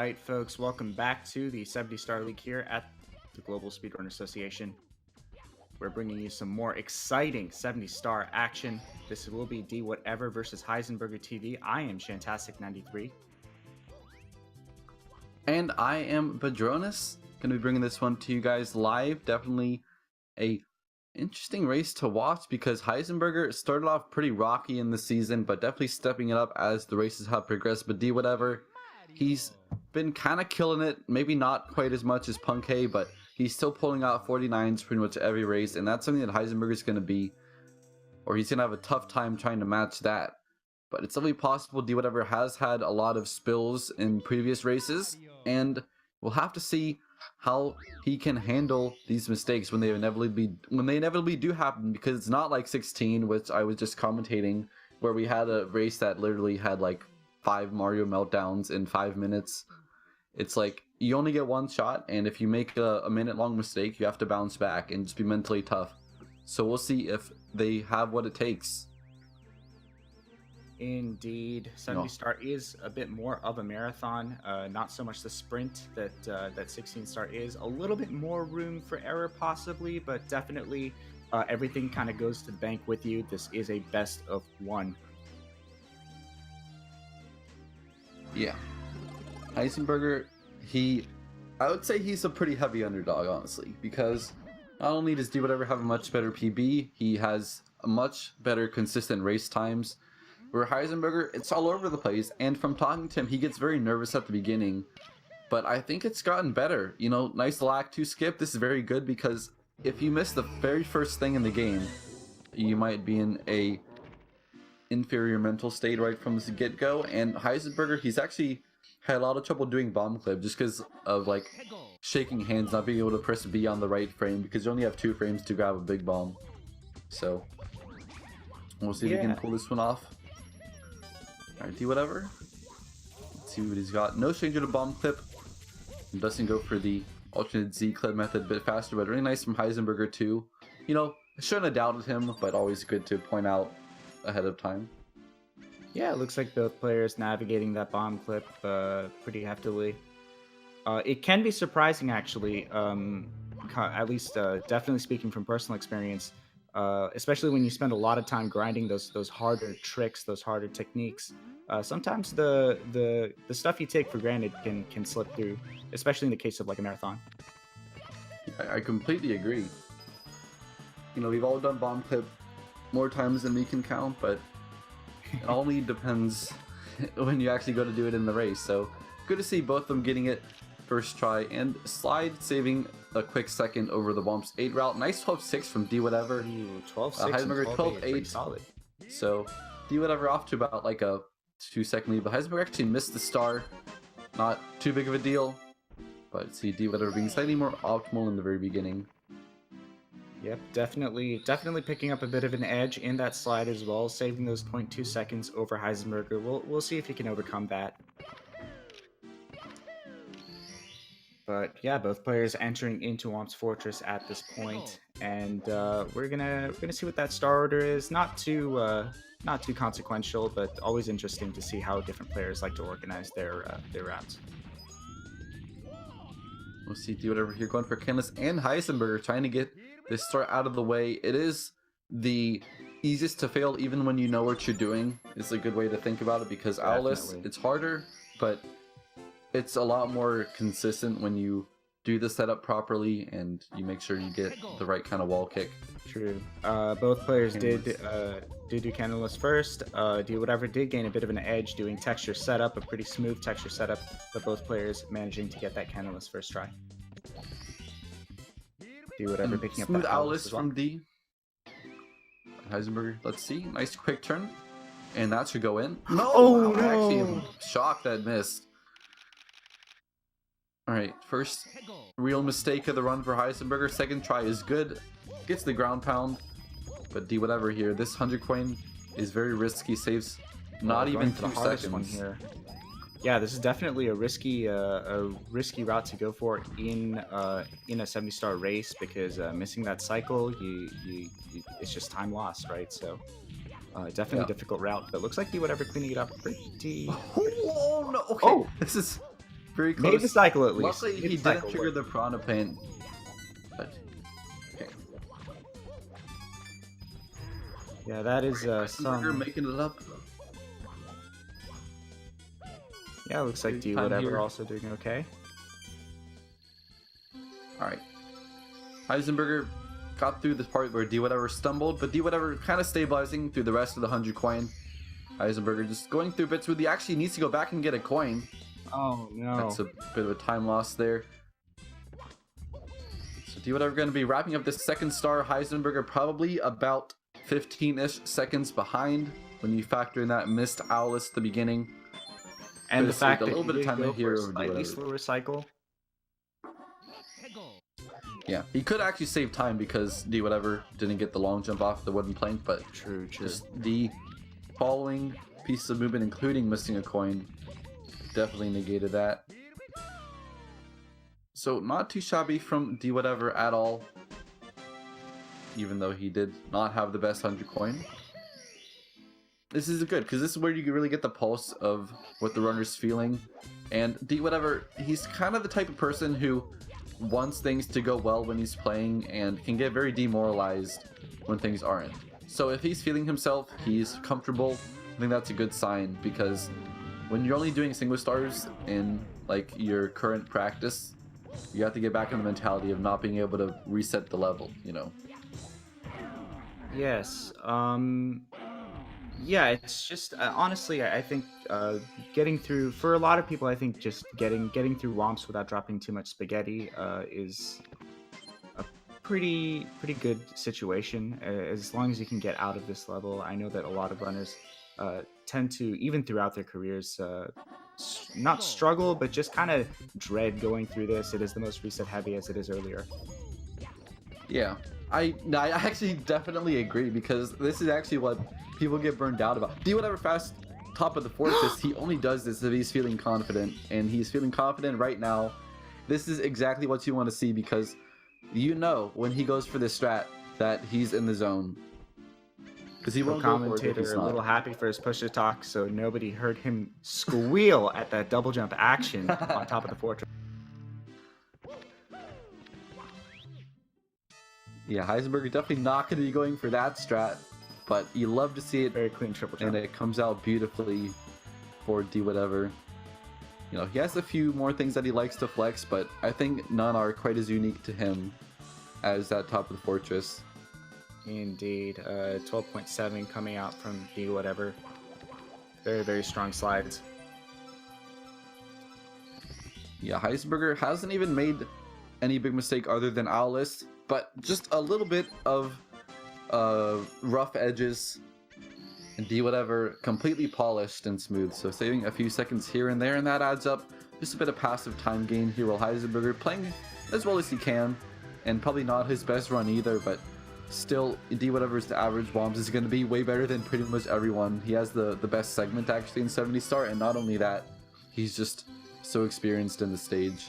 right, folks, welcome back to the 70 Star League here at the Global Speedrun Association. We're bringing you some more exciting 70 star action. This will be Dwhatever versus HeisenburgerTV. I am Shantastic93. And I am Badronis. Going to be bringing this one to you guys live. Definitely a interesting race to watch because Heisenburger started off pretty rocky in the season, but definitely stepping it up as the races have progressed. But Dwhatever, he's been kind of killing it. Maybe not quite as much as Punk K, but he's still pulling out 49s pretty much every race, and that's something that Heisenburger is going to be, or he's going to have a tough time trying to match that. But it's definitely possible. Dwhatever has had a lot of spills in previous races, and we'll have to see how he can handle these mistakes when they inevitably do happen, because it's not like 16, which I was just commentating, where we had a race that literally had like 5 Mario meltdowns in 5 minutes. It's like you only get one shot, and if you make a minute-long mistake, you have to bounce back and just be mentally tough. So we'll see if they have what it takes. Indeed, 70 star is a bit more of a marathon, not so much the sprint that 16 star is. A little bit more room for error possibly, but definitely everything kind of goes to the bank with you. This is a best of one. Yeah, Heisenburger, I would say he's a pretty heavy underdog, honestly, because not only does Dwhatever have a much better PB, he has a much better consistent race times, where Heisenburger, it's all over the place, and from talking to him, he gets very nervous at the beginning, but I think it's gotten better. You know, nice little Act 2 skip. This is very good, because if you miss the very first thing in the game, you might be in a inferior mental state right from the get-go, and Heisenburger, he's actually had a lot of trouble doing bomb clip just because of like shaking hands, not being able to press B on the right frame, because you only have 2 frames to grab a big bomb. So we'll see if he can pull this one off. Alright, Dwhatever. Let's see what he's got. No stranger to bomb clip. Doesn't go for the alternate Z clip method a bit faster, but really nice from Heisenburger too. You know, I shouldn't have doubted him, but always good to point out ahead of time. Yeah, it looks like both players navigating that bomb clip pretty heftily. It can be surprising, actually, at least definitely speaking from personal experience, especially when you spend a lot of time grinding those harder tricks, those harder techniques. Sometimes the stuff you take for granted can slip through, especially in the case of like a marathon. I completely agree. You know, we've all done bomb clip more times than we can count, but it only depends when you actually go to do it in the race. So good to see both of them getting it first try, and Slide saving a quick second over the bumps. 8 route, nice 12.6 from Dwhatever. 12.6 Heisenburger 12.8, solid. So Dwhatever off to about like a 2-second lead, but Heisenburger actually missed the star. Not too big of a deal, but see Dwhatever being slightly more optimal in the very beginning. Yep, definitely picking up a bit of an edge in that slide as well, saving those 0.2 seconds over Heisenburger. We'll see if he can overcome that. But yeah, both players entering into Womp's Fortress at this point, and we're gonna see what that star order is. Not too consequential, but always interesting to see how different players like to organize their routes. We'll see Dwhatever here going for Canlis, and Heisenburger trying to get this start out of the way. It is the easiest to fail even when you know what you're doing. It's a good way to think about it, because Owless, it's harder, but it's a lot more consistent when you do the setup properly and you make sure you get the right kind of wall kick. True. Both players did do Candleless first. Dwhatever did gain a bit of an edge doing texture setup, a pretty smooth texture setup, but both players managing to get that Candleless first try. Dwhatever picking up that Owless well from D. Heisenburger, let's see. Nice quick turn. And that should go in. No! Oh, no! Actually, I'm shocked that missed. Alright, first real mistake of the run for Heisenburger. Second try is good. Gets the ground pound. But Dwhatever here, this 100 coin is very risky. Saves not even 2 seconds. One here. Yeah, this is definitely a risky route to go for in a 70-star race, because missing that cycle, it's just time lost, right? So definitely a difficult route, but looks like Dwhatever cleaning it up pretty. Oh no! Okay, this is very close. Made the cycle at least. Luckily, Made he the didn't cycle trigger work. the piranha plant. But, okay. Yeah, that is Heisenberger some. making it up. Yeah, looks like Big time Dwhatever here. also doing okay. Alright. Heisenberger got through the part where Dwhatever stumbled, but Dwhatever kind of stabilizing through the rest of the 100 coin. Heisenberger just going through bits where he actually needs to go back and get a coin. Oh no. That's a bit of a time loss there. So Dwhatever going to be wrapping up this second star. Heisenberger probably about 15-ish seconds behind when you factor in that missed Owlist at the beginning. And the Could've fact saved that a little bit of time go here for a over slightly Dwhatever. slower cycle. Yeah, he could actually save time because Dwhatever didn't get the long jump off the wooden plank, but True. just the following piece of movement, including missing a coin, definitely negated that. So not too shabby from Dwhatever at all, even though he did not have the best 100 coin. This is good because this is where you really get the pulse of what the runner's feeling. And Dwhatever, he's kind of the type of person who wants things to go well when he's playing and can get very demoralized when things aren't. So if he's feeling himself, he's comfortable, I think that's a good sign, because when you're only doing single stars in like your current practice, you have to get back in the mentality of not being able to reset the level, you know. Yes. Yeah, it's just honestly, I think getting through for a lot of people, I think just getting through Womps without dropping too much spaghetti is a pretty good situation. As long as you can get out of this level, I know that a lot of runners tend to, even throughout their careers, not struggle, but just kind of dread going through this. It is the most reset heavy as it is earlier. Yeah, I actually definitely agree, because this is actually what people get burned out about. Dwhatever fast top of the fortress, he only does this if he's feeling confident, and he's feeling confident right now. This is exactly what you want to see, because you know when he goes for this strat that he's in the zone. Because he won't go for it if Commentator he's a not. little happy for his push to talk, so nobody heard him squeal at that double jump action on top of the fortress. Yeah, Heisenberger definitely not going to be going for that strat, but you love to see it, Very clean triple jump. and it comes out beautifully for Dwhatever. You know, he has a few more things that he likes to flex, but I think none are quite as unique to him as that top of the fortress. Indeed. 12.7 coming out from Dwhatever. Very strong slides. Yeah, Heisenberger hasn't even made any big mistake other than Owlist, but just a little bit of rough edges, and Dwhatever completely polished and smooth, so saving a few seconds here and there, and that adds up. Just a bit of passive time gain here, while Heisenberger playing as well as he can, and probably not his best run either, but still, Dwhatever's average bombs is going to be way better than pretty much everyone. He has the best segment actually in 70 star, and not only that, he's just so experienced in the stage.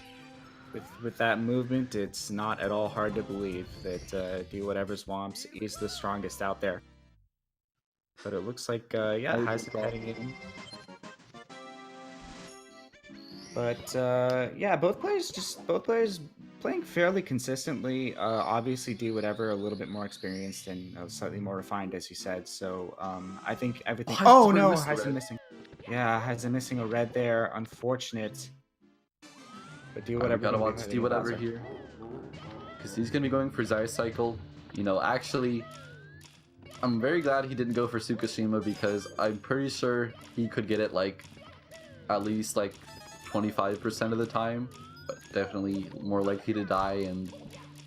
With that movement, it's not at all hard to believe that Dwhatever's Womps is the strongest out there. But it looks like, yeah, Heisen heading in. But yeah, both players playing fairly consistently. Obviously, Dwhatever a little bit more experienced and slightly more refined, as you said. So I think everything. Oh, Oh no, missed the Heisen red. missing. Yeah, Heisen missing a red there. Unfortunate. But We Dwhatever. gotta gonna be watch heading Dwhatever Bowser. here, because he's gonna be going for Zai Cycle. You know, actually, I'm very glad he didn't go for Tsukishima, because I'm pretty sure he could get it like at least like 25% of the time, but definitely more likely to die and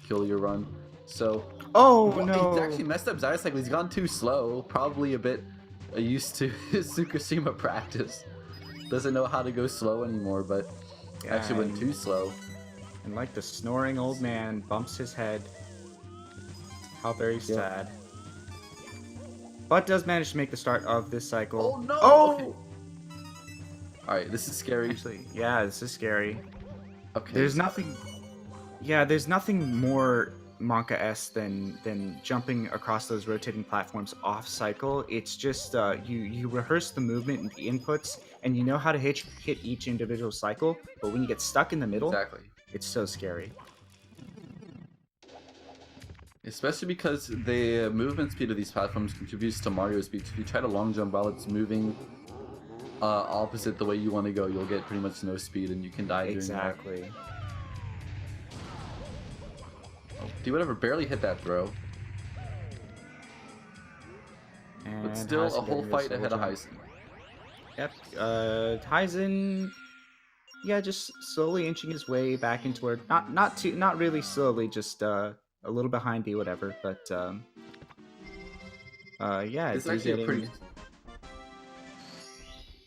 kill your run. So Oh he's no! actually messed up Zai Cycle. He's gone too slow, probably a bit used to his Tsukishima practice. Doesn't know how to go slow anymore, but Yeah, actually went too slow. And like the snoring old man bumps his head. How very sad. But does manage to make the start of this cycle. Oh no! Oh! Okay. Alright, this is scary. Actually, yeah, this is scary. Okay. There's nothing. Yeah, there's nothing more Monka-esque than jumping across those rotating platforms off cycle. It's just you rehearse the movement and the inputs, and you know how to hit each individual cycle, but when you get stuck in the middle, Exactly. it's so scary. Especially because the movement speed of these platforms contributes to Mario's speed. So if you try to long jump while it's moving opposite the way you want to go, you'll get pretty much no speed and you can die during that. Exactly. Oh, Dwhatever barely hit that throw. And But still a whole Heisenberger fight double ahead of jump. Heisen. Yep. Heisen, yeah, just slowly inching his way back in toward not really slowly, just a little behind Dwhatever, but yeah, It's D actually getting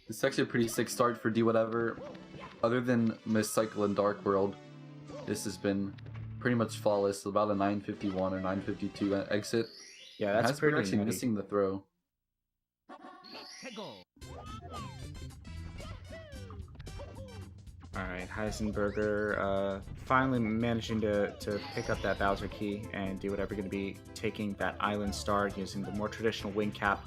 It's actually a pretty sick start for Dwhatever. Other than Miss Cycle and Dark World, this has been pretty much flawless. About a 951 or 952 exit. yeah, that's Heisenberg pretty actually nutty. missing the throw. All right, Heisenberger finally managing to pick up that Bowser key and Dwhatever going to be taking that island star using the more traditional wing cap.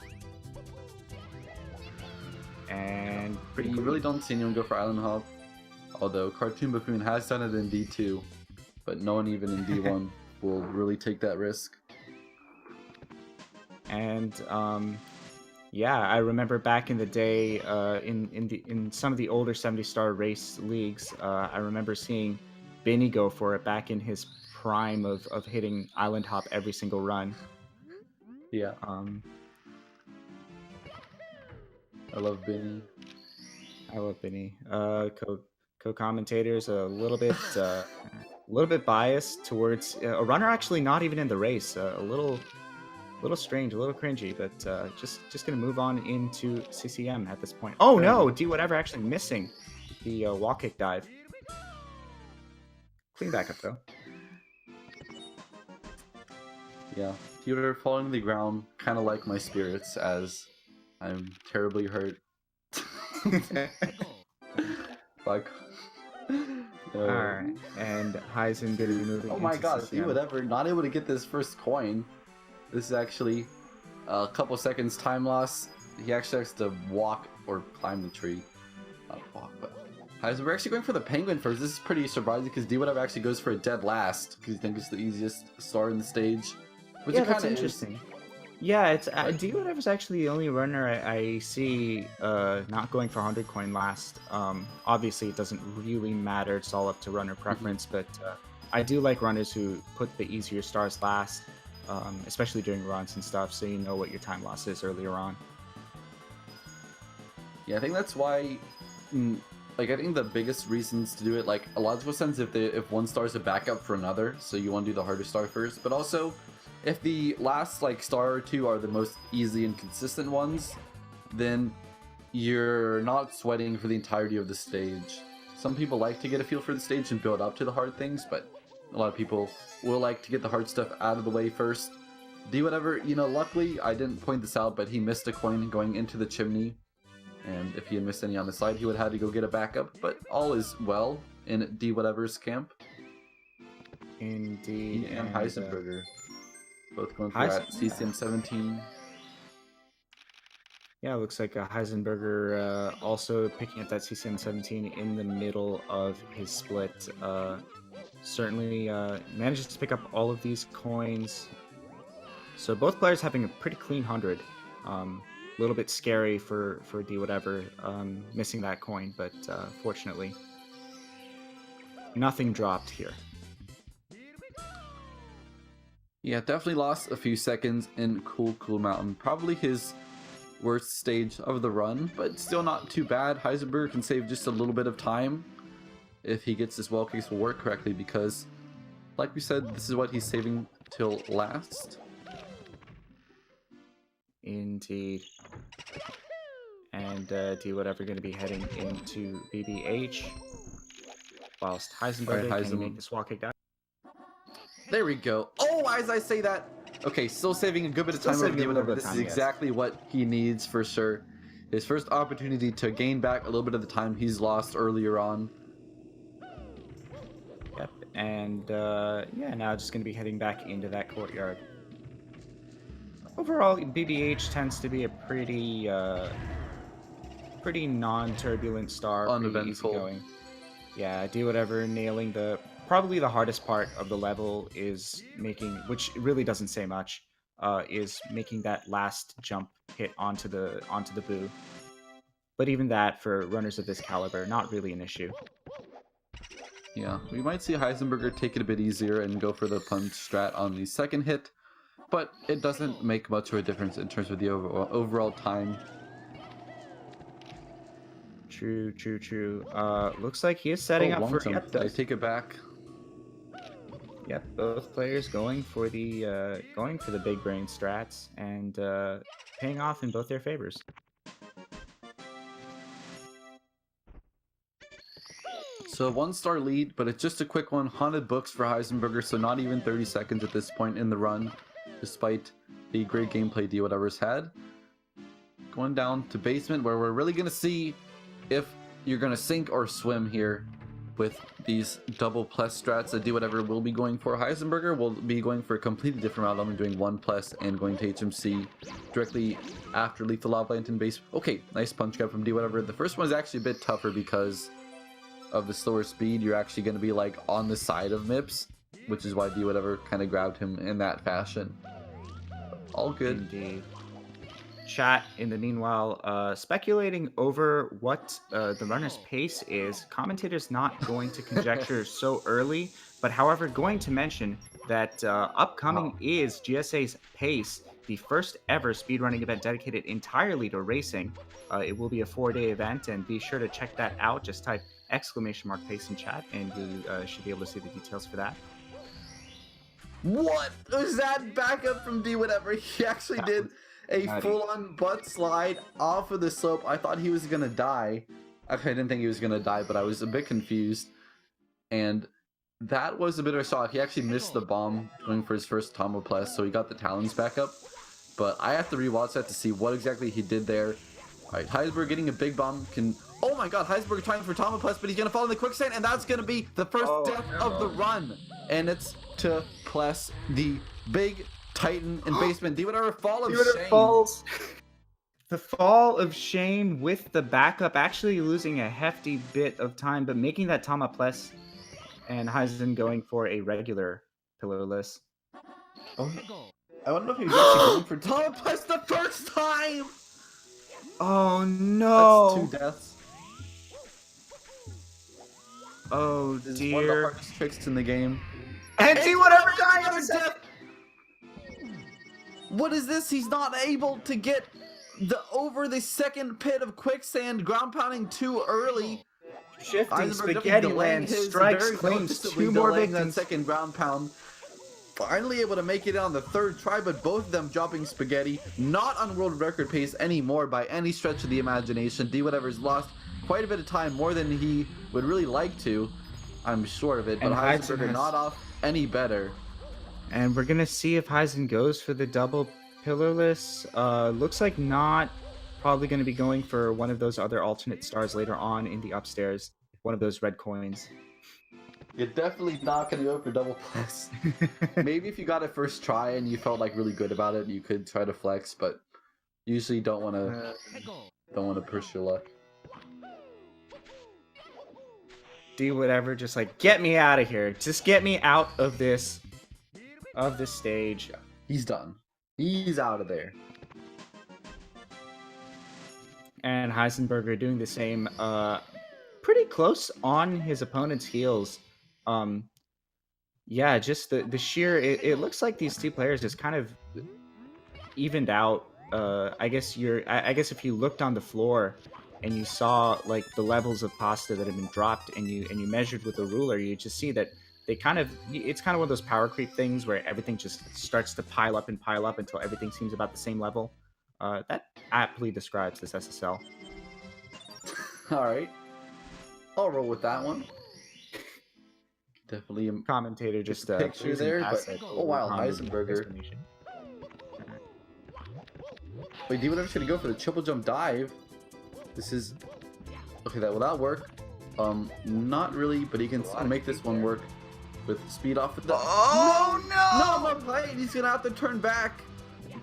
And pretty You cool. really don't see anyone go for Island Hop. Although Cartoon Buffoon has done it in D2, but no one even in D1 will really take that risk. And yeah, I remember back in the day, in some of the older 70-star race leagues, I remember seeing Benny go for it back in his prime of hitting Island Hop every single run. Yeah. I love Benny. I love Benny. Co-commentators a little bit biased towards a runner actually not even in the race. A little strange, a little cringy, but just gonna move on into CCM at this point. Oh no, Dwhatever actually missing the wall kick dive. Clean backup though. Yeah, Dwhatever falling to the ground, kind of like my spirits, as I'm terribly hurt. Like, Alright, and Heisen gonna be moving oh my into god, CCM. Dwhatever not able to get this first coin. This is actually a couple seconds time loss. He actually has to walk or climb the tree. Not walk, but we're actually going for the penguin first. This is pretty surprising because Dwhatever actually goes for a dead last because he thinks it's the easiest star in the stage. Which Yeah, it that's kind of interesting. is. Yeah, it's Dwhatever's actually the only runner I see not going for 100 coin last. Obviously, it doesn't really matter. It's all up to runner preference, but I do like runners who put the easier stars last, especially during runs and stuff, so you know what your time loss is earlier on. Yeah, I think that's why. Like, I think the biggest reasons to do it, like, a logical sense, if one star is a backup for another, so you want to do the harder star first, but also if the last like star or two are the most easy and consistent ones, then you're not sweating for the entirety of the stage. Some people like to get a feel for the stage and build up to the hard things, but a lot of people will like to get the hard stuff out of the way first. Dwhatever, you know, luckily I didn't point this out, but he missed a coin going into the chimney, and if he had missed any on the side, he would have had to go get a backup, but all is well in Dwhatever's camp. Indeed. And Heisenburger. Both going for that CCM17. Yeah, it looks like Heisenberger also picking up that CCM17 in the middle of his split. Certainly manages to pick up all of these coins. So both players having a pretty clean 100. A little bit scary for Dwhatever missing that coin, but fortunately nothing dropped here. Yeah, definitely lost a few seconds in Cool Mountain. Probably his worst stage of the run, but still not too bad. Heisenberg can save just a little bit of time if he gets his wall kicks to work correctly, because, like we said, this is what he's saving till last. Indeed. And Dwhatever going to be heading into BBH, whilst Heisenberger can make this wall kick down. There we go. Oh, as I say that. Okay, still saving a good bit of time over Dwhatever. This is exactly what he needs for sure. His first opportunity to gain back a little bit of the time he's lost earlier on. Yep, and yeah, now just going to be heading back into that courtyard. Overall, BBH tends to be a pretty pretty non-turbulent star, pretty Uneventful. easygoing. Yeah, Dwhatever nailing probably the hardest part of the level is making, which really doesn't say much, is making that last jump hit onto the boo. But even that, for runners of this caliber, not really an issue. Yeah, we might see Heisenberger take it a bit easier and go for the punch strat on the second hit, but it doesn't make much of a difference in terms of the overall time. True, true, true. Looks like he is setting up for... Yep, I take it back. Yep, both players going for the big brain strats and paying off in both their favors. So 1-star lead, but it's just a quick one. Haunted books for Heisenberger, so not even 30 seconds at this point in the run, despite the great gameplay Dwhatever's had. Going down to basement, where we're really going to see if you're going to sink or swim here with these double plus strats that Dwhatever will be going for. Heisenberger will be going for a completely different route. I'm doing 1 plus and going to HMC directly after Lethal Lava Lantern base. Okay, nice punch grab from Dwhatever. The first one is actually a bit tougher because of the slower speed. You're actually going to be like on the side of Mips, which is why Dwhatever kind of grabbed him in that fashion. All good. Indeed. Chat, in the meanwhile, speculating over what the runner's pace is. Commentators not going to conjecture so early, but however going to mention that upcoming is GSA's Pace, the first ever speedrunning event dedicated entirely to racing. It will be a 4-day event, and be sure to check that out. Just type !pace in chat, and you should be able to see the details for that. What was that backup from Dwhatever? He actually did a full-on butt slide off of the slope. I thought he was gonna die. Actually, I didn't think he was gonna die, but I was a bit confused. And that was a bit of a shot. He actually missed the bomb going for his first Tombo Plus, so he got the talons back up. But I have to rewatch that to see what exactly he did there. Alright, Heisenberg getting a big bomb can... Oh my god, Heisenberg trying for Tombo Plus, but he's gonna fall in the quicksand, and that's gonna be the first death of the run. And it's to Plus, the big Titan in basement. Dwhatever fall of shame. Falls. The fall of shame with the backup, actually losing a hefty bit of time, but making that Tama Plus, and Heisen going for a regular pillarless. Oh, I don't know if he was actually going for Tama Plus the first time. Oh no! That's 2 deaths. Oh This dear! is one of the hardest tricks in the game. And Dwhatever dying on the death. What is this? He's not able to get over the second pit of quicksand, ground pounding too early. Shifting spaghetti land strikes, claims 2 more victims. That second ground pound. Finally able to make it on the 3rd try, but both of them dropping spaghetti. Not on world record pace anymore by any stretch of the imagination. Dwhatever's lost quite a bit of time, more than he would really like to. I'm sure of it, but Heisenberger not off any better. And we're gonna see if Heisen goes for the double pillarless. Looks like not. Probably gonna be going for one of those other alternate stars later on in the upstairs. One of those red coins. You're definitely not gonna go for double plus. Maybe if you got it first try and you felt like really good about it, you could try to flex, but usually don't wanna push your luck. Dwhatever, just like, get me out of here. Just get me out of this stage. Yeah, he's done. He's out of there. And Heisenberger doing the same, pretty close on his opponent's heels. Yeah, just the sheer, it looks like these two players just kind of evened out. I guess if you looked on the floor and you saw like the levels of pasta that have been dropped, and you measured with a ruler, you just see that it's kind of one of those power creep things where everything just starts to pile up until everything seems about the same level. That aptly describes this SSL. Alright. I'll roll with that one. Definitely a Commentator just picture there, but oh wow, Heisenberger. Wait, Dwhatever's gonna go for the triple jump dive. This is okay. Will that work? Not really, but he can make this one work with speed off of the. Oh no! No, my plane. He's gonna have to turn back.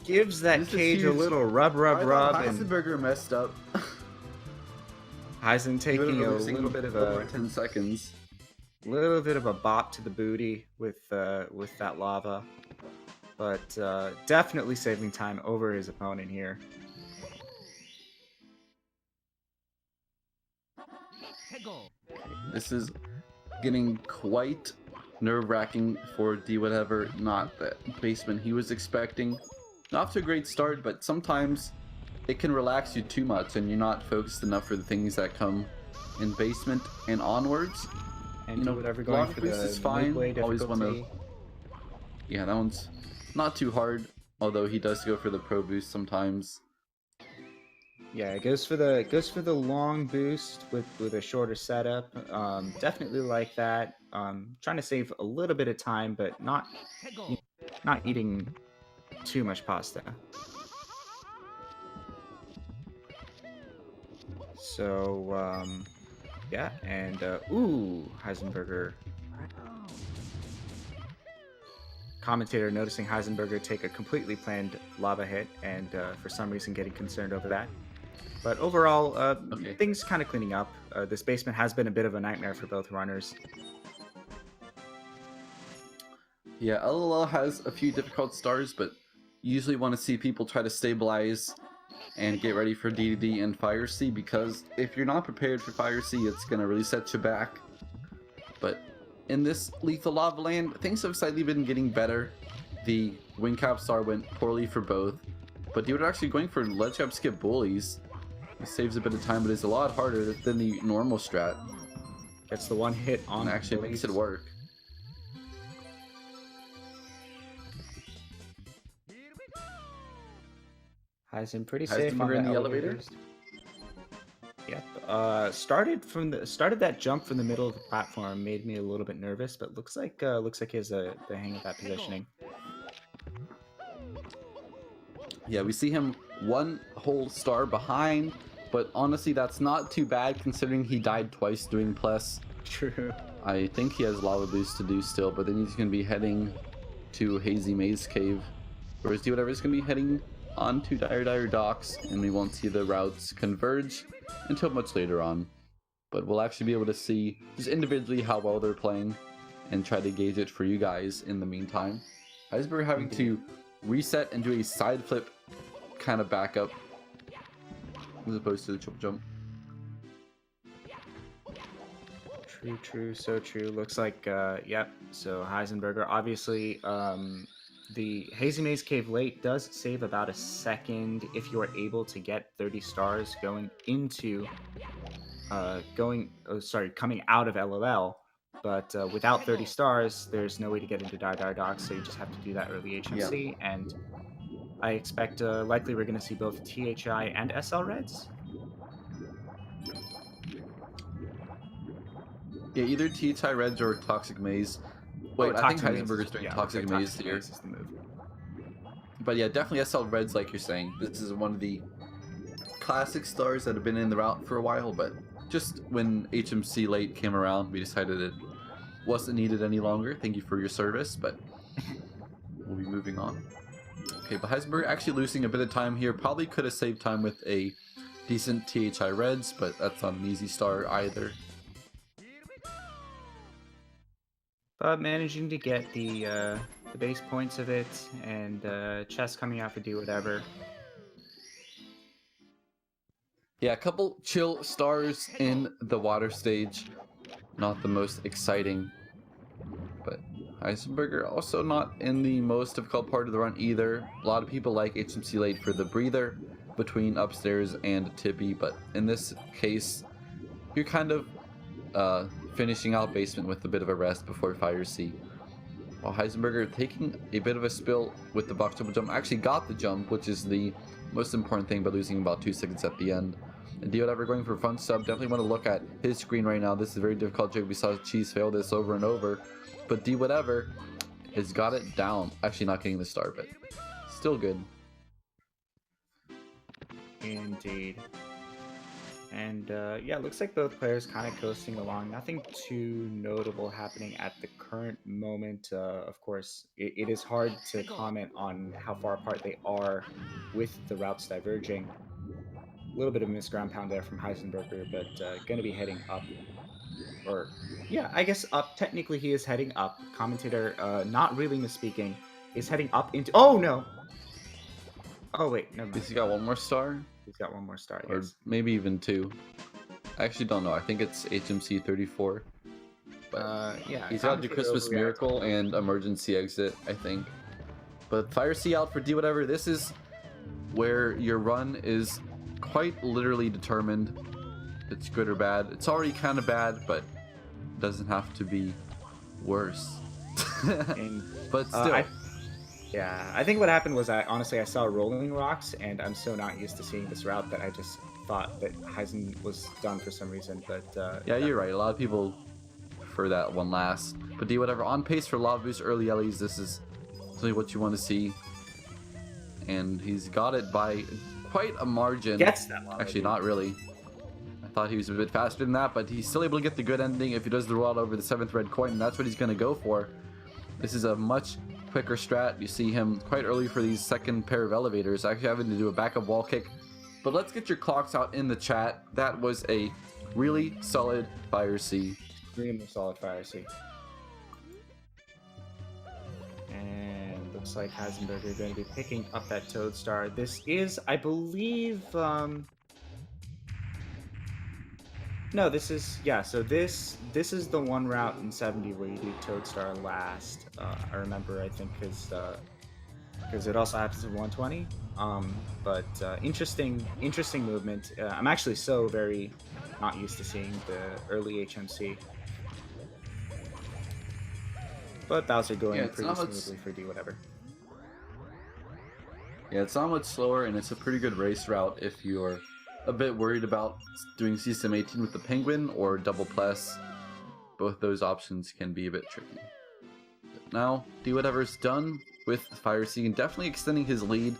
Gives that cage a little rub, and Heisenberger messed up. Heisen taking a losing little bit of over a 10 seconds. bop to the booty with that lava, but definitely saving time over his opponent here. This is getting quite nerve-wracking for Dwhatever. Not the basement he was expecting. Not to a great start, but sometimes it can relax you too much and you're not focused enough for the things that come in basement and onwards. And You know, Dwhatever a going lot of for boost the is fine. midway Always want difficulty. to. Yeah, that one's not too hard, although he does go for the pro boost sometimes. Yeah, it goes for the long boost with a shorter setup. Definitely like that. Trying to save a little bit of time, but not not eating too much pasta. So yeah, and ooh, Heisenberger. Commentator noticing Heisenberger take a completely planned lava hit, and for some reason getting concerned over that. But overall, Okay. things kind of cleaning up. This basement has been a bit of a nightmare for both runners. Yeah, LLL has a few difficult stars, but usually want to see people try to stabilize and get ready for DDD and Fire C, because if you're not prepared for Fire C, it's going to really set you back. But in this Lethal Lava Land, things have slightly been getting better. The Wing Cap Star went poorly for both, but you were actually going for Ledge Cap Skip Bullies. It saves a bit of time, but it's a lot harder than the normal strat. Gets the one hit on And actually bullies. makes it work. Heisen pretty safe on Heisenberger in the the elevator. elevator. Yep. Started that jump from the middle of the platform made me a little bit nervous, but looks like he has the hang of that positioning. Yeah, we see him one whole star behind, but honestly, that's not too bad considering he died twice doing plus. True. I think he has lava boost to do still, but then he's going to be heading to Hazy Maze Cave, whereas Dwhatever is going to be heading on to Dire Docks, and we won't see the routes converge until much later on. But we'll actually be able to see just individually how well they're playing and try to gauge it for you guys in the meantime. Heisenberg having to reset and do a side flip kind of backup as opposed to the triple jump. True, so true. Looks like, yep. So Heisenberger, obviously, the Hazy Maze Cave late does save about a second if you are able to get 30 stars going into, coming out of LOL. But without 30 stars, there's no way to get into Dire Docks, so you just have to do that early HMC. Yeah. And I expect likely we're going to see both THI and SL Reds. Yeah, either THI Reds or Toxic Maze. Wait, I think Heisenberger's doing Toxic Maze here. Maze is the move. But yeah, definitely SL Reds, like you're saying. This is one of the classic stars that have been in the route for a while, but just when HMC late came around, we decided it wasn't needed any longer. Thank you for your service, but we'll be moving on. Okay, but Heisenberg actually losing a bit of time here. Probably could have saved time with a decent THI Reds, but that's not an easy star either. But managing to get the base points of it, and chess coming out for Dwhatever. Yeah, a couple chill stars in the water stage. Not the most exciting. But Heisenberger also not in the most difficult part of the run either. A lot of people like HMC late for the breather between upstairs and Tippy, but in this case, you're kind of finishing out basement with a bit of a rest before Fire C. While Heisenberger taking a bit of a spill with the box triple jump, actually got the jump, which is the most important thing, but losing about 2 seconds at the end. And Dwhatever going for front sub, definitely want to look at his screen right now. This is a very difficult trick. We saw Cheese fail this over and over, but Dwhatever has got it down. Actually not getting the star, but still good. Indeed. And yeah, it looks like both players kind of coasting along. Nothing too notable happening at the current moment. Of course, it is hard to comment on how far apart they are with the routes diverging. little bit of a missed ground pound there from Heisenberger, but going to be heading up. Or, yeah, I guess up. Technically, he is heading up. Commentator, not really misspeaking, is heading up into... Oh, no! Oh, wait, never mind. Has he got one more star? He's got one more star, Or yes. maybe even two. I actually don't know. I think it's HMC 34. But yeah, he's got the Christmas Miracle and Emergency Exit, I think. But Fire C out for Dwhatever. This is where your run is quite literally determined. It's good or bad. It's already kind of bad, but it doesn't have to be worse. But still. Yeah, I think what happened was honestly I saw Rolling Rocks, and I'm so not used to seeing this route that I just thought that Heisen was done for some reason. But yeah, you're right. A lot of people prefer that one last. But Dwhatever on pace for Lava Boost early Ellies. This is really what you want to see. And he's got it by quite a margin. Gets that lava Actually, boost. not really. I thought he was a bit faster than that, but he's still able to get the good ending if he does the roll out over the 7th red coin, and that's what he's going to go for. This is a much quicker strat. You see him quite early for these second pair of elevators, actually having to do a backup wall kick. But let's get your clocks out in the chat. That was a really solid Fire C. Extremely solid Fire C. And looks like Heisenberger going to be picking up that Toad Star. This is, I believe, no, this is, yeah, so this is the one route in 70 where you do Toad Star last. I remember, I think, because it also happens in 120. But interesting movement. I'm actually so very not used to seeing the early HMC. But Bowser going pretty smoothly for Dwhatever. Yeah, it's not much slower, and it's a pretty good race route if you're a bit worried about doing CCM18 with the Penguin or double plus. Both those options can be a bit tricky. But now, Dwhatever's done with Fire C and definitely extending his lead,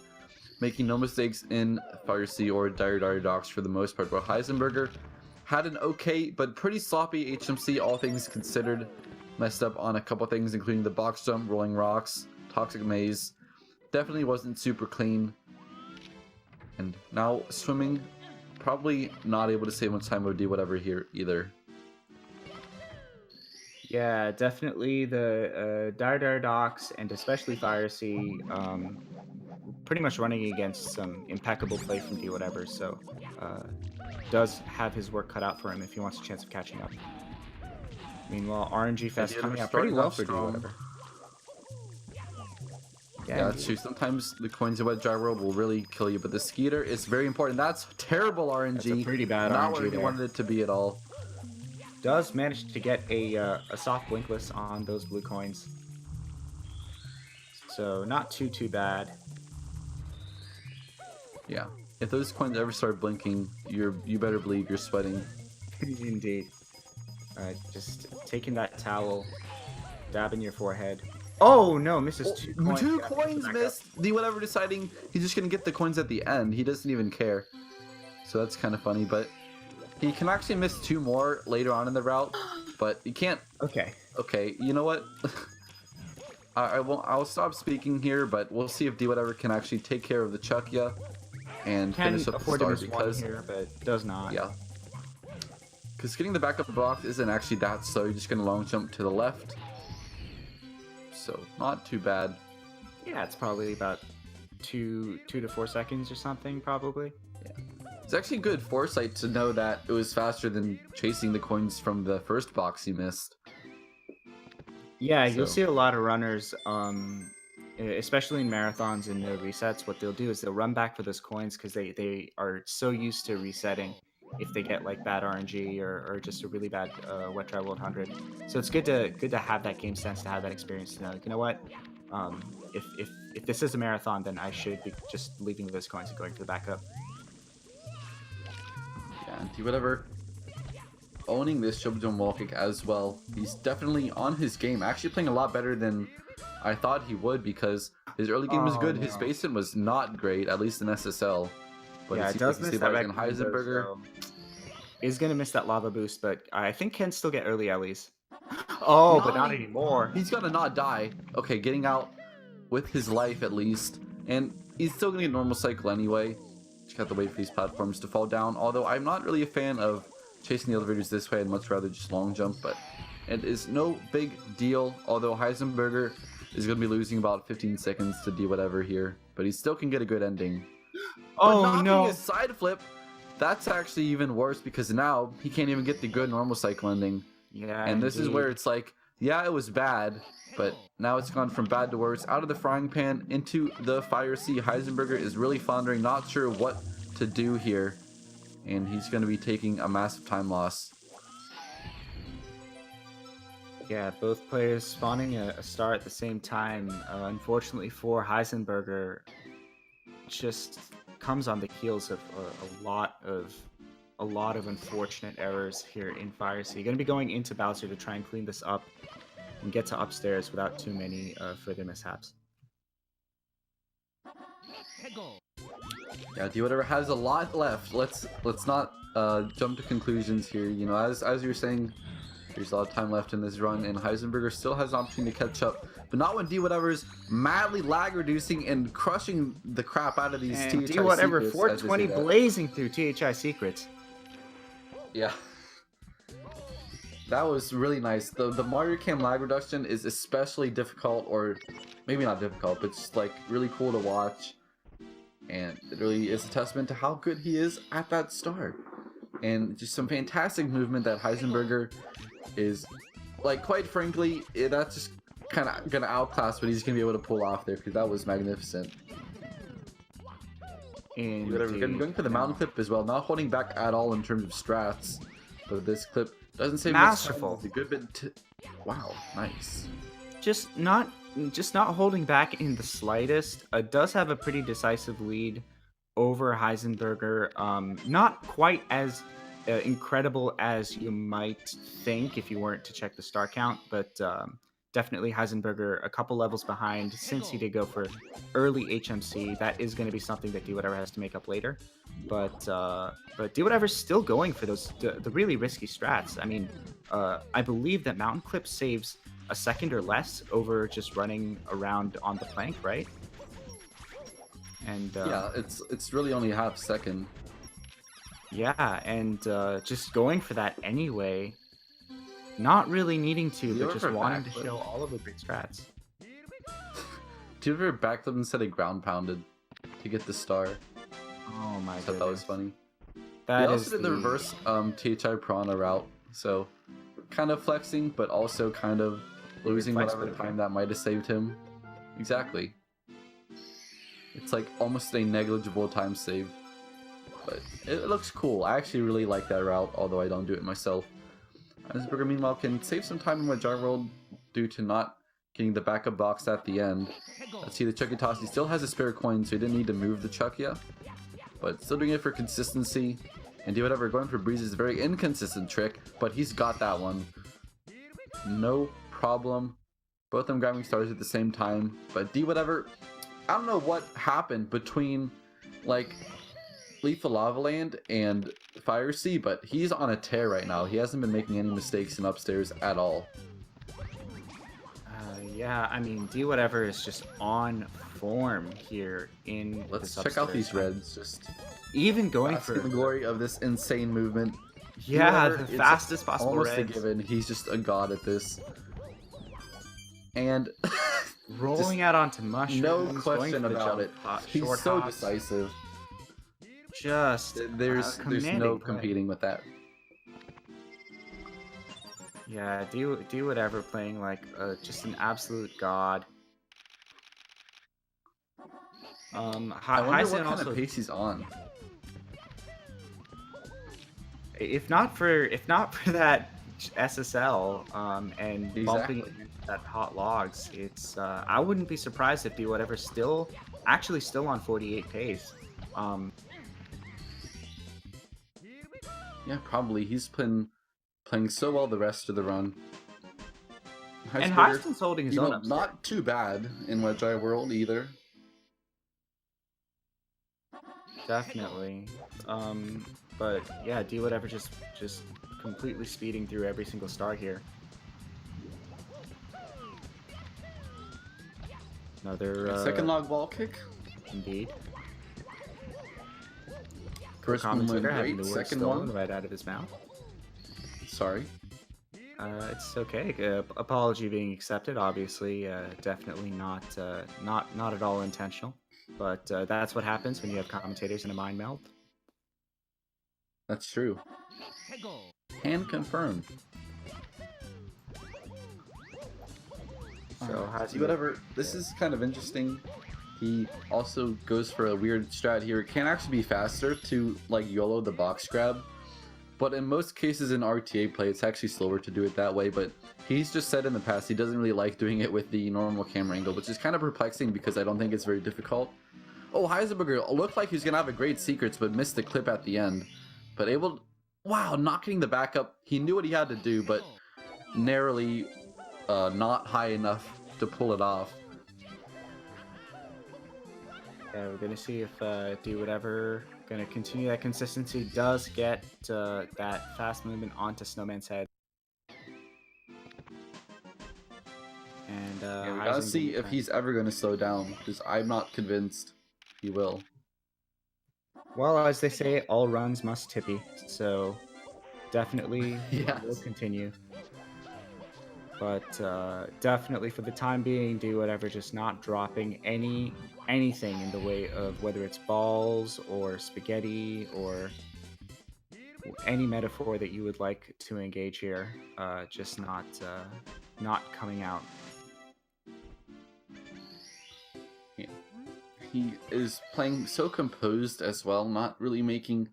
making no mistakes in Fire C or Dire Docks for the most part. But Heisenberger had an okay but pretty sloppy HMC, all things considered. Messed up on a couple things, including the box jump, rolling rocks, toxic maze. Definitely wasn't super clean. And now swimming, probably not able to save much time with Dwhatever here either. Yeah, definitely the Dire Docks and especially Fire C, pretty much running against some impeccable play from Dwhatever, so does have his work cut out for him if he wants a chance of catching up. Meanwhile, RNG Fest coming out pretty well for Dwhatever. Yeah, that's true. Sometimes the coins in Wet Dry World will really kill you, but the Skeeter is very important. That's terrible RNG. That's a pretty bad Not RNG what we wanted it to be at all. Does manage to get a soft blinkless on those blue coins. So not too bad. Yeah. If those coins ever start blinking, you better believe you're sweating. Indeed. Just taking that towel, dabbing your forehead. Oh no, misses 2 coins. 2 coins missed. Dwhatever deciding he's just gonna get the coins at the end. He doesn't even care. So that's kind of funny, but he can actually miss 2 more later on in the route, but you can't. Okay. Okay, you know what? I'll stop speaking here, but we'll see if Dwhatever can actually take care of the Chuckya and finish up the star because here, but does not. Yeah. Because getting the backup block isn't actually that slow. You're just gonna long jump to the left. So not too bad. Yeah, it's probably about 2 to 4 seconds or something, probably. Yeah. It's actually good foresight to know that it was faster than chasing the coins from the first box he missed. Yeah, you'll see a lot of runners, especially in marathons and no resets. What they'll do is they'll run back for those coins because they are so used to resetting if they get like bad RNG or just a really bad Wet Dry World 100. So it's good to have that game sense, to have that experience, to know, like, you know what, if this is a marathon, then I should be just leaving those coins and going for the backup. Yeah, and Dwhatever owning this Shobjom wall kick as well. He's definitely on his game, actually playing a lot better than I thought he would, because his early game was good. His basement was not great, at least in SSL. But yeah, it does miss that in Heisenberger. So is gonna miss that lava boost, but I think can still get early Ellies. Oh, but not anymore. He's gonna not die. Okay, getting out with his life at least, and he's still gonna get normal cycle anyway. Just have to wait for these platforms to fall down. Although I'm not really a fan of chasing the elevators this way. I'd much rather just long jump, but it is no big deal. Although Heisenberger is going to be losing about 15 seconds to do whatever here, but he still can get a good ending. Oh, but not no. being a side flip, that's actually even worse because now he can't even get the good normal cycle ending. Yeah, And this is indeed. where it's like, yeah, it was bad, but now it's gone from bad to worse, out of the frying pan into the fire sea. Heisenberger is really floundering, not sure what to do here, and he's going to be taking a massive time loss. Yeah, both players spawning a star at the same time. Unfortunately for Heisenberger, just comes on the heels of a lot of unfortunate errors here in Fire Sea. Going to be going into Bowser to try and clean this up and get to upstairs without too many further mishaps. Yeah, Dwhatever has a lot left. Let's not jump to conclusions here. You know, as you were saying, there's a lot of time left in this run, and Heisenberger still has an opportunity to catch up, but not when Dwhatever's madly lag reducing and crushing the crap out of these And THI Dwhatever secrets, 420 blazing through THI secrets. Yeah. That was really nice. The Mario Cam lag reduction is especially difficult, or maybe not difficult, but just like really cool to watch. And it really is a testament to how good he is at that start. And just some fantastic movement that Heisenberger is, like, quite frankly, that's just kind of gonna outclass what he's gonna be able to pull off there, because that was magnificent. And going for the mountain clip as well, not holding back at all in terms of strats, but this clip doesn't say masterful. Much time. It's a good bit. Wow, nice. Just not holding back in the slightest. Does have a pretty decisive lead over Heisenberger. Not quite as incredible as you might think if you weren't to check the star count, but definitely Heisenberger a couple levels behind since he did go for early HMC. That is going to be something that Dwhatever has to make up later. But Dwhatever's still going for those the really risky strats. I mean, I believe that Mountain Clip saves a second or less over just running around on the plank, right? And yeah, it's really only a half second. Yeah, and just going for that anyway. Not really needing to, but just wanting to show all of the big strats. Do you ever backflip instead of ground pounded to get the star? Oh my god, that was funny. That they also did the reverse THI Piranha route, so kind of flexing, but also kind of losing whatever time that might have saved him. Exactly. It's like almost a negligible time save, but it looks cool. I actually really like that route, although I don't do it myself. Heisenberger, meanwhile, can save some time in my Jar World due to not getting the backup box at the end. Let's see the Chucky Toss. He still has a spare coin, so he didn't need to move the Chuckia, but still doing it for consistency. And Dwhatever going for Breeze is a very inconsistent trick, but he's got that one. No problem. Both of them grabbing stars at the same time, but Dwhatever, I don't know what happened between like Lethal Lava Land and Fire Sea, but he's on a tear right now. He hasn't been making any mistakes in upstairs at all. Yeah, I mean, Dwhatever is just on form here in Let's this check out upstairs these reds. Just even going for the glory of this insane movement. Yeah, Dwhatever, the fastest possible almost reds. a given. He's just a god at this. And rolling out onto mushrooms. No question about it. He's so hops. decisive. Just there's no competing with that. Yeah, Dwhatever playing like just an absolute god. I wonder Heisen what kind of pace he's on. If not for that SSL and bumping into that hot logs, it's I wouldn't be surprised if Dwhatever's still on 48 pace. Yeah, probably. He's been playing so well the rest of the run. And Heisen's holding his own. Not too bad in Wedge Eye World either. Definitely. But yeah, Dwhatever just completely speeding through every single star here. Another second log ball kick. Indeed. First one went Co-commentator having great. the word Second stolen one, right out of his mouth. sorry. It's okay. Apology being accepted. Obviously, definitely not at all intentional. But that's what happens when you have commentators in a mind meld. That's true. Can confirm. So how's See, whatever. This is kind of interesting. He also goes for a weird strat here. It can actually be faster to like YOLO the box grab, but in most cases in RTA play, it's actually slower to do it that way. But he's just said in the past he doesn't really like doing it with the normal camera angle, which is kind of perplexing because I don't think it's very difficult. Oh, Heisenberger looked like he was gonna have a great secrets, but missed the clip at the end. But able, wow, not getting the backup. He knew what he had to do, but narrowly not high enough to pull it off. Yeah, we're gonna see if Dwhatever gonna continue that consistency. Does get that fast movement onto Snowman's head. And Yeah, we gotta see if he's ever gonna slow down, because I'm not convinced he will. Well, as they say, all runs must tippy. So definitely Yes. will continue. But definitely for the time being, Dwhatever just not dropping anything in the way of whether it's balls or spaghetti or any metaphor that you would like to engage here. Just not coming out. Yeah. He is playing so composed as well, not really making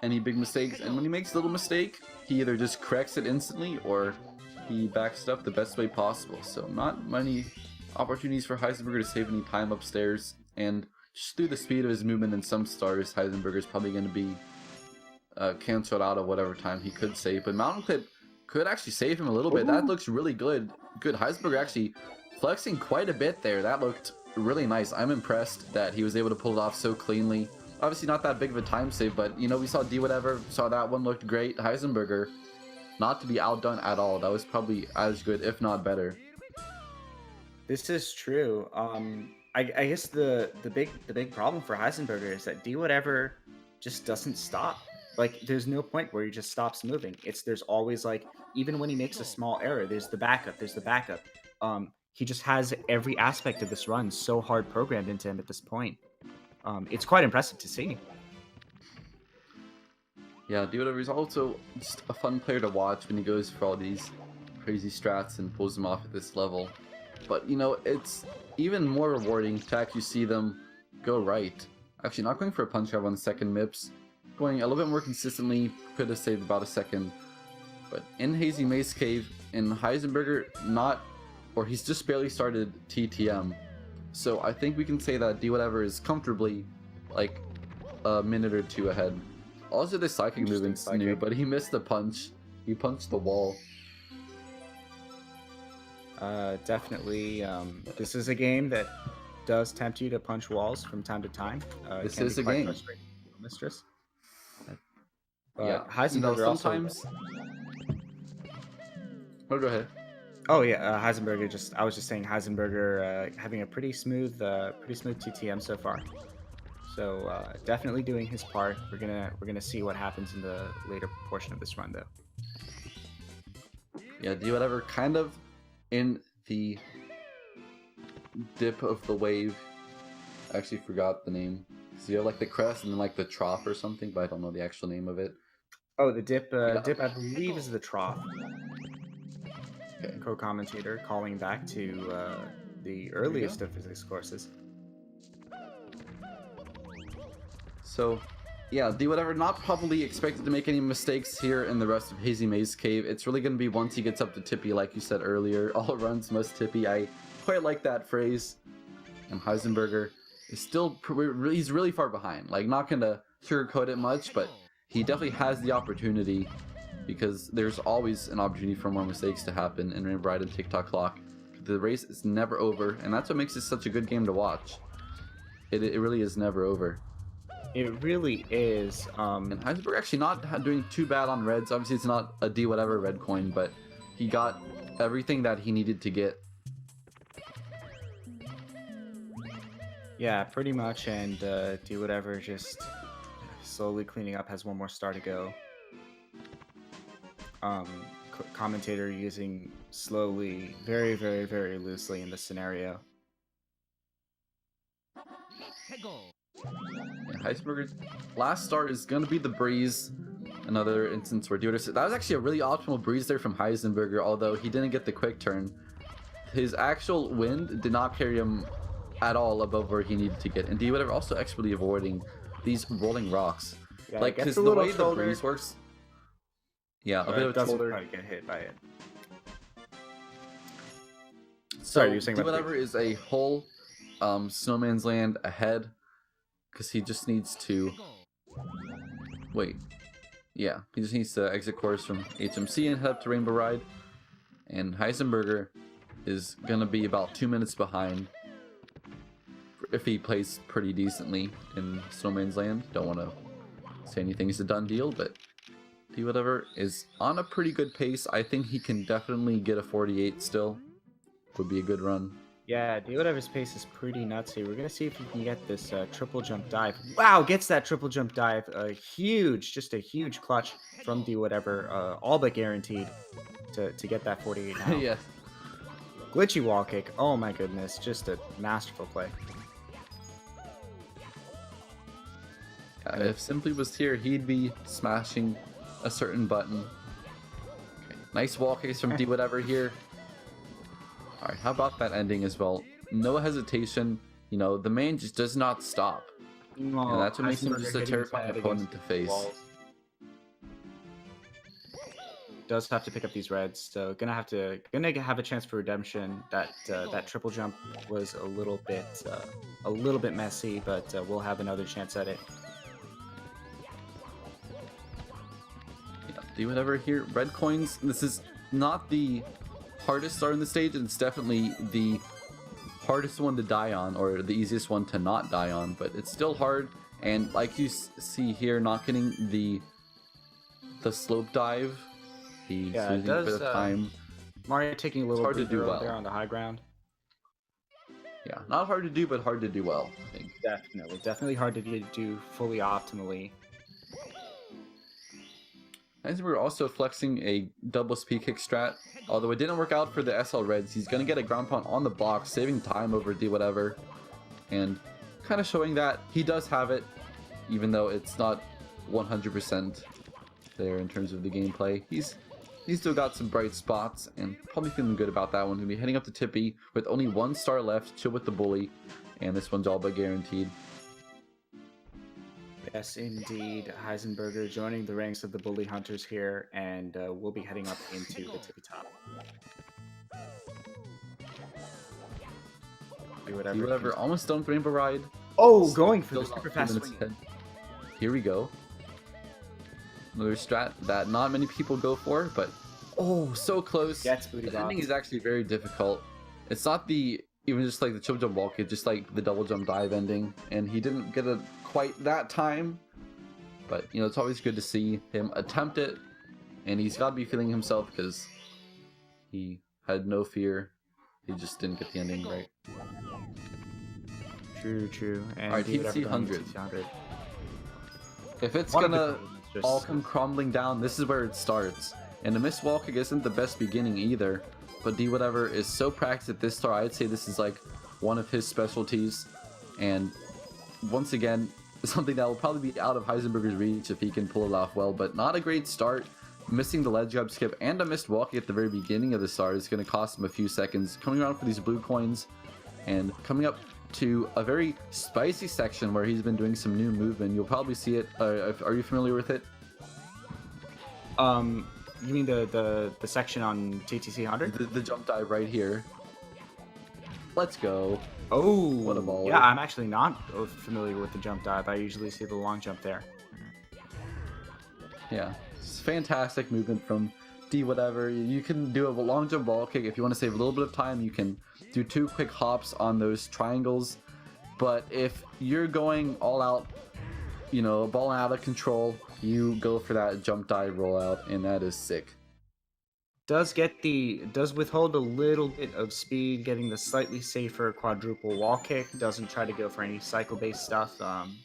any big mistakes. And when he makes a little mistake, he either just corrects it instantly or he backs it up the best way possible. So not many opportunities for Heisenberger to save any time upstairs. And just through the speed of his movement in some stars, Heisenberger is probably going to be canceled out of whatever time he could save. But Mountain Clip could actually save him a little bit. That looks really good. Good. Heisenberger actually flexing quite a bit there. That looked really nice. I'm impressed that he was able to pull it off so cleanly. Obviously not that big of a time save, but you know, we saw Dwhatever, saw that one looked great. Heisenberger, not to be outdone at all. That was probably as good, if not better. This is true. I guess the big problem for Heisenberger is that Dwhatever just doesn't stop. Like there's no point where he just stops moving. There's always like even when he makes a small error, there's the backup. There's the backup. He just has every aspect of this run so hard programmed into him at this point. It's quite impressive to see. Yeah, Dwhatever is also just a fun player to watch when he goes for all these crazy strats and pulls them off at this level. But you know, it's even more rewarding to actually see them go right. Actually, not going for a punch grab on the second MIPS, going a little bit more consistently, could have saved about a second. But in Hazy Maze Cave, in Heisenberger, or he's just barely started TTM. So I think we can say that Dwhatever is comfortably like a minute or two ahead. Also, the psychic movement's new, but he missed the punch. He punched the wall. Definitely. This is a game that does tempt you to punch walls from time to time. This is a game. Mistress. Yeah, Heisenberger sometimes. Oh, go ahead. Oh yeah, Heisenberger. I was just saying Heisenberger having a pretty smooth TTM so far. So definitely doing his part. We're gonna see what happens in the later portion of this run, though. Yeah, Dwhatever kind of in the dip of the wave. I actually forgot the name. So you have like the crest and then like the trough or something, but I don't know the actual name of it. Oh, the dip. Dip, I believe, is the trough. Okay. Co-commentator calling back to the earliest of physics courses. So, yeah, Dwhatever not probably expected to make any mistakes here in the rest of Hazy Maze Cave. It's really going to be once he gets up to Tippy, like you said earlier. All runs must Tippy. I quite like that phrase. And Heisenberger is still, he's really far behind. Like, not going to sugarcoat it much, but he definitely has the opportunity because there's always an opportunity for more mistakes to happen in Rainbow Ride and TikTok Clock. The race is never over, and that's what makes it such a good game to watch. It really is never over. It really is. And Heisenberg actually not doing too bad on reds. Obviously, it's not a Dwhatever red coin, but he got everything that he needed to get. Yeah, pretty much. And Dwhatever just slowly cleaning up, has one more star to go. Commentator using slowly, very, very, very loosely in this scenario. And Heisenberger's last start is going to be the breeze. Another instance where Dwhatever... That was actually a really optimal breeze there from Heisenberger, although he didn't get the quick turn. His actual wind did not carry him at all above where he needed to get. And Dwhatever also expertly avoiding these rolling rocks. Yeah, like, because the way the breeze works... Yeah, a bit of a doesn't shoulder. probably get hit by it. So, Sorry, you're saying about Dwhatever is a whole snowman's land ahead, because he just needs to... Wait. Yeah, he just needs to exit course from HMC and head up to Rainbow Ride. And Heisenberger is going to be about 2 minutes behind if he plays pretty decently in Snowman's Land. Don't want to say anything's a done deal, but Dwhatever is on a pretty good pace. I think he can definitely get a 48 still. Would be a good run. Yeah, Dwhatever's pace is pretty nuts here. We're going to see if he can get this triple jump dive. Wow, gets that triple jump dive. Just a huge clutch from Dwhatever. All but guaranteed to get that 48 now. Yes. Glitchy wall kick. Oh my goodness. Just a masterful play. If Simply was here, he'd be smashing a certain button. Okay. Nice wall kicks from Dwhatever here. Alright, how about that ending as well? No hesitation. You know, the man just does not stop. And that's what makes him just a terrifying opponent to face. Does have to pick up these reds, so gonna have a chance for redemption. That triple jump was a little bit messy, but we'll have another chance at it. Yeah, Dwhatever here. Red coins. This is not the hardest start in the stage, and it's definitely the hardest one to die on, or the easiest one to not die on, but it's still hard. And like you see here, not getting the slope dive, he's losing a bit of time. Mario taking a little hard to do well there on the high ground. Yeah, not hard to do, but hard to do well, I think. Definitely hard to do fully optimally. Heisenberger also flexing a double speed kick strat. Although it didn't work out for the SL Reds, he's going to get a ground pound on the block, saving time over Dwhatever. And kind of showing that he does have it, even though it's not 100% there in terms of the gameplay. He's still got some bright spots, and probably feeling good about that one. Going to be heading up to Tippy with only 1 star left, chill with the bully. And this one's all but guaranteed. Yes, indeed. Heisenberger joining the ranks of the Bully Hunters here, and we'll be heading up into the tippy top. Dwhatever almost done for Rainbow Ride. Oh, going for the super fast swing. Here we go. Another strat that not many people go for, but oh, so close. Gets booty the ending is actually very difficult. It's not even just like the triple jump wall kick, just like the double jump dive ending, and he didn't get it quite that time, but you know, it's always good to see him attempt it, and he's got to be feeling himself because he had no fear. He just didn't get the ending right. True. And all right, TC 100. If it's gonna all come crumbling down, this is where it starts. And the missed wall kick isn't the best beginning either, but Dwhatever is so practiced at this star. I'd say this is like one of his specialties, and once again, something that will probably be out of Heisenberger's reach if he can pull it off well, but not a great start. Missing the ledge grab skip and a missed walk at the very beginning of the start is going to cost him a few seconds. Coming around for these blue coins and coming up to a very spicy section where he's been doing some new movement. You'll probably see it. Are you familiar with it? You mean the section on TTC 100? The jump dive right here. Let's go. Oh, what a ball! Yeah, I'm actually not familiar with the jump dive. I usually see the long jump there. Yeah, it's fantastic movement from Dwhatever. You can do a long jump ball kick if you want to save a little bit of time. You can do 2 quick hops on those triangles, but if you're going all out, you know, balling out of control, you go for that jump dive rollout, and that is sick. does withhold a little bit of speed, getting the slightly safer quadruple wall kick. Doesn't try to go for any cycle based stuff,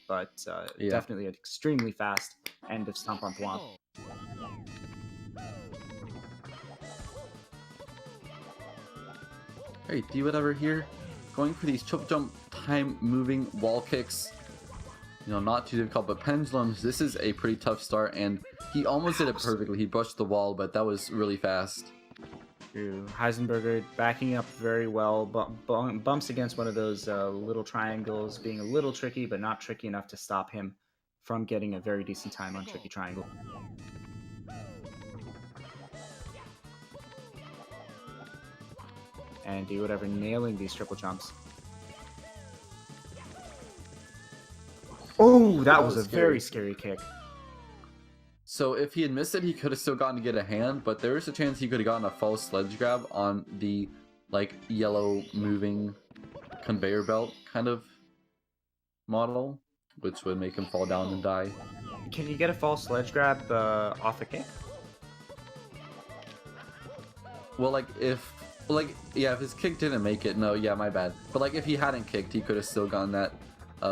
but Yeah. definitely an extremely fast end of stomp on thwomp. Hey, do whatever here. Going for these triple jump time moving wall kicks. You know, not too difficult, but pendulums, this is a pretty tough start, and he almost did it perfectly. He brushed the wall, but that was really fast. True. Heisenberger backing up very well, bumps against one of those little triangles, being a little tricky, but not tricky enough to stop him from getting a very decent time on tricky triangle. And do whatever, nailing these triple jumps. Oh, that was a very scary kick. So if he had missed it, he could have still gotten to get a hand, but there is a chance he could have gotten a false sledge grab on the like yellow moving conveyor belt kind of model, which would make him fall down and die. Can you get a false sledge grab off a kick? Well, if his kick didn't make it, no, yeah, my bad. But like if he hadn't kicked, he could have still gotten that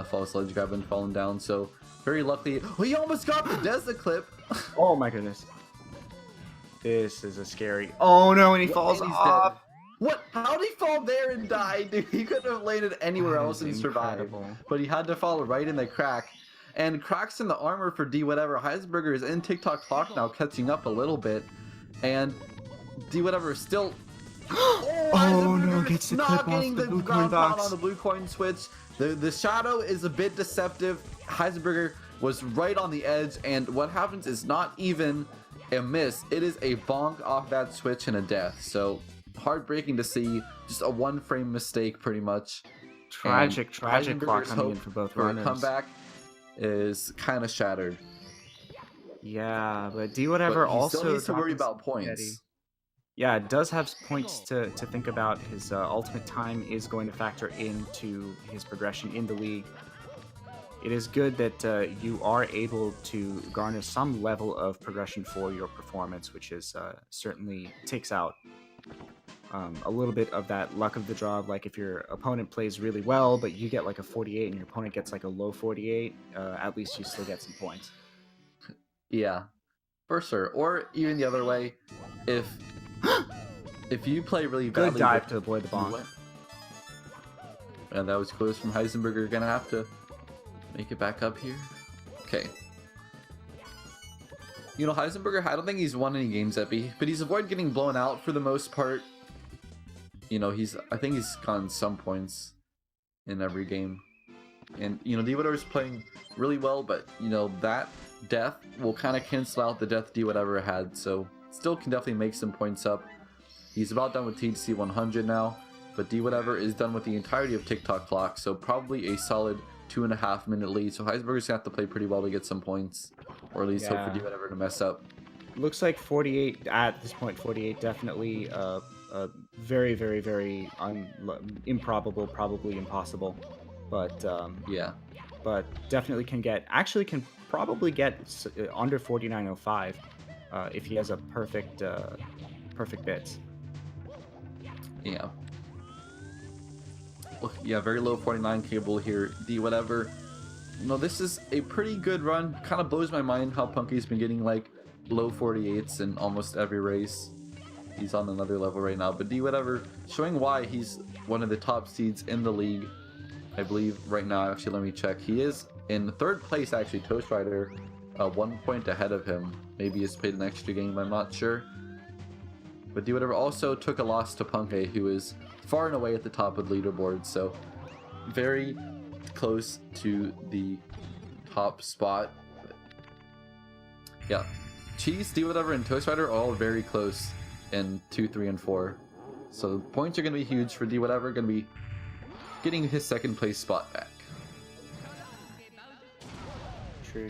false sledge grab and fallen down. So very luckily, he almost got the Desert clip. Oh my goodness. This is a scary. Oh no, and he falls off. Dead. What? How did he fall there and die, dude? He couldn't have landed anywhere else and survived. But he had to fall right in the crack. And cracks in the armor for Dwhatever. Heisenburger is in TikTok clock now, catching up a little bit. And Dwhatever is still. Oh no, gets the clip off the blue coin box. On the blue coin switch. The shadow is a bit deceptive. Heisenburger was right on the edge, and what happens is not even a miss. It is a bonk off that switch and a death. So heartbreaking to see. Just a one-frame mistake, pretty much. Tragic clock coming in for both runners. Comeback is kind of shattered. Yeah, but Dwhatever also still needs to worry about points. Steady. Yeah, it does have points to think about. His ultimate time is going to factor into his progression in the league. It is good that you are able to garner some level of progression for your performance, which is certainly takes out a little bit of that luck of the draw. Like if your opponent plays really well, but you get like a 48 and your opponent gets like a low 48, at least you still get some points. Yeah, for sure. Or even the other way, if you play really badly, good dive to avoid the bomb. And that was close from Heisenberger. Gonna have to make it back up here. Okay. You know, Heisenberger, I don't think he's won any games at B, but he's avoided getting blown out for the most part. You know, I think he's gotten some points in every game. And, you know, Dwhatever's playing really well, but, you know, that death will kind of cancel out the death Dwhatever had, so still can definitely make some points up. He's about done with TTC 100 now, but Dwhatever is done with the entirety of TikTok clock, so probably a solid 2.5 minute lead. So Heisenberger's gonna have to play pretty well to get some points, or at least hope for Dwhatever to mess up. Looks like 48 at this point. 48 definitely very, very, very improbable, probably impossible, but yeah, but definitely can probably get under 49.05 if he has a perfect bits. Yeah. Yeah, very low 49 cable here. Dwhatever. You know, this is a pretty good run. Kind of blows my mind how Punky's been getting like low 48s in almost every race. He's on another level right now. But Dwhatever showing why he's one of the top seeds in the league. I believe right now, actually, let me check. He is in third place, actually. Toast Rider, 1 point ahead of him. Maybe he's played an extra game, I'm not sure. But Dwhatever also took a loss to Punky, who is far and away at the top of the leaderboard. So very close to the top spot. Yeah. Cheese, Dwhatever, and Toast Rider are all very close in 2, 3, and 4. So points are going to be huge for Dwhatever. Going to be getting his second place spot back. True.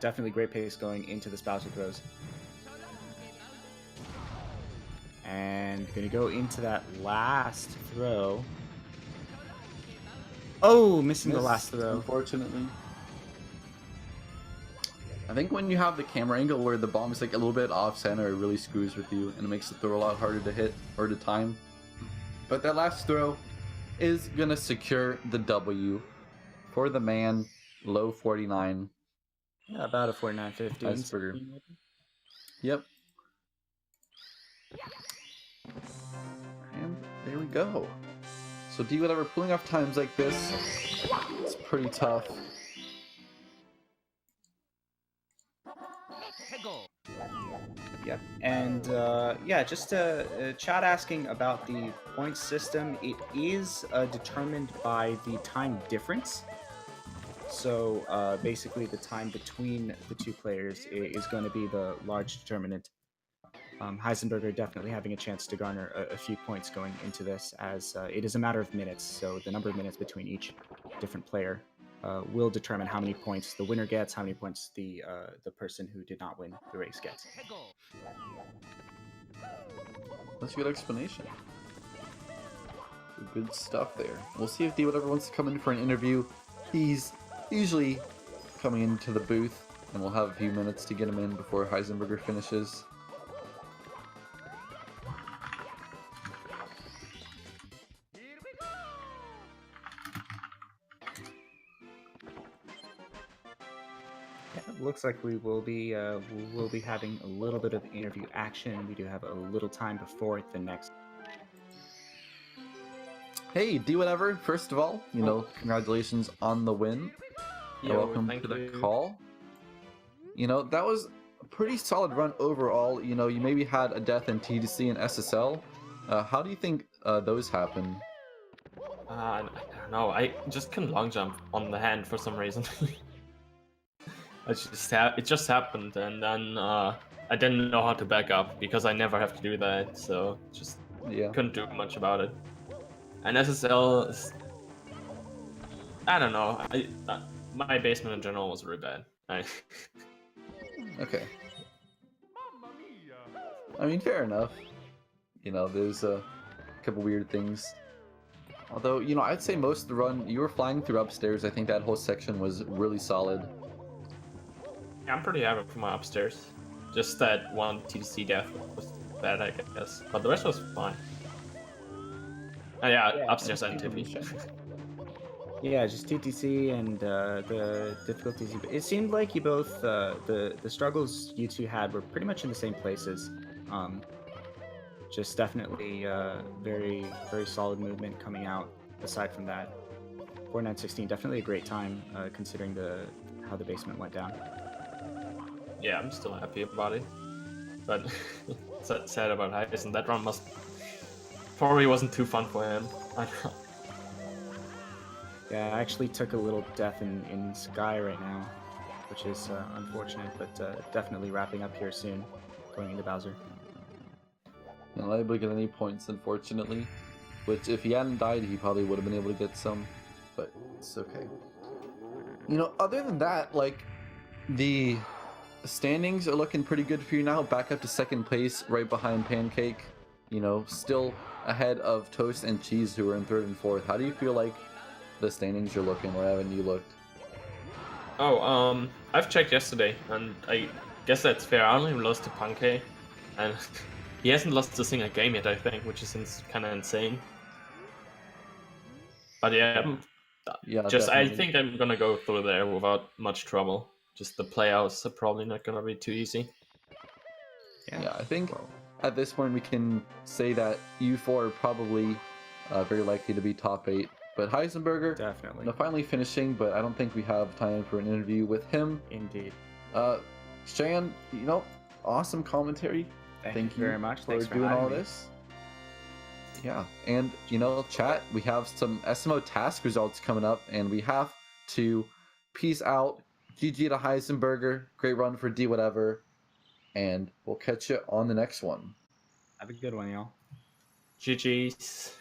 Definitely great pace going into the Bowser throws. And gonna go into that last throw. Oh, missing the last throw. Unfortunately. I think when you have the camera angle where the bomb is like a little bit off center, it really screws with you and it makes the throw a lot harder to hit or to time. But that last throw is gonna secure the W for the man, low 49. Yeah, about a 49.50. Heisenberger. Yep. And there we go. So Dwhatever pulling off times like this, it's pretty tough. Yep, and yeah, just chat asking about the point system. It is determined by the time difference. So basically, the time between the two players is going to be the large determinant. Heisenberger definitely having a chance to garner a few points going into this, as it is a matter of minutes. So the number of minutes between each different player will determine how many points the winner gets, how many points the person who did not win the race gets. That's a good explanation. Good stuff there. We'll see if Dwhatever wants to come in for an interview. He's usually coming into the booth, and we'll have a few minutes to get him in before Heisenberger finishes. Looks like we will be having a little bit of interview action. We do have a little time before the next. Hey, Dwhatever, first of all, congratulations on the win. Yo, welcome to the call. That was a pretty solid run overall. You maybe had a death in TDC and SSL. How do you think those happen? I don't know. I just couldn't long jump on the hand for some reason. It just happened, and then I didn't know how to back up because I never have to do that, so just couldn't do much about it. And SSL is, I don't know. My basement in general was really bad. Okay. I mean, fair enough. There's a couple weird things. Although, I'd say most of the run, you were flying through upstairs. I think that whole section was really solid. I'm pretty happy for my upstairs. Just that one TDC death was bad, I guess. But the rest was fine. Yeah, upstairs and TP. Yeah, just TTC and the difficulties. It seemed like you both the struggles you two had were pretty much in the same places. Just definitely very solid movement coming out. Aside from that, 4916 definitely a great time considering how the basement went down. Yeah, I'm still happy about it. But it's sad about Heisen. That run probably wasn't too fun for him. I don't know. Yeah, I actually took a little death in Sky right now, which is unfortunate, but definitely wrapping up here soon, going into Bowser. Not able to get any points, unfortunately. Which, if he hadn't died, he probably would have been able to get some, but it's okay. Other than that, the standings are looking pretty good for you now. Back up to second place, right behind Pancake. Still ahead of Toast and Cheese, who are in third and fourth. How do you feel like the standings are looking, or haven't you looked? Oh, I've checked yesterday, and I guess that's fair. I only lost to Pancake, and he hasn't lost a single game yet, I think, which is kind of insane. But yeah, I think I'm gonna go through there without much trouble. Just the playouts are probably not gonna be too easy. Yeah, I think at this point we can say that you four are probably very likely to be top 8. But Heisenberger, definitely, finally finishing, but I don't think we have time for an interview with him. Indeed. Shan, awesome commentary. Thank you very much. for doing all this. Yeah, and chat, we have some SMO task results coming up, and we have to peace out. GG to Heisenberger. Great run for Dwhatever, and we'll catch you on the next one. Have a good one, y'all. GG's.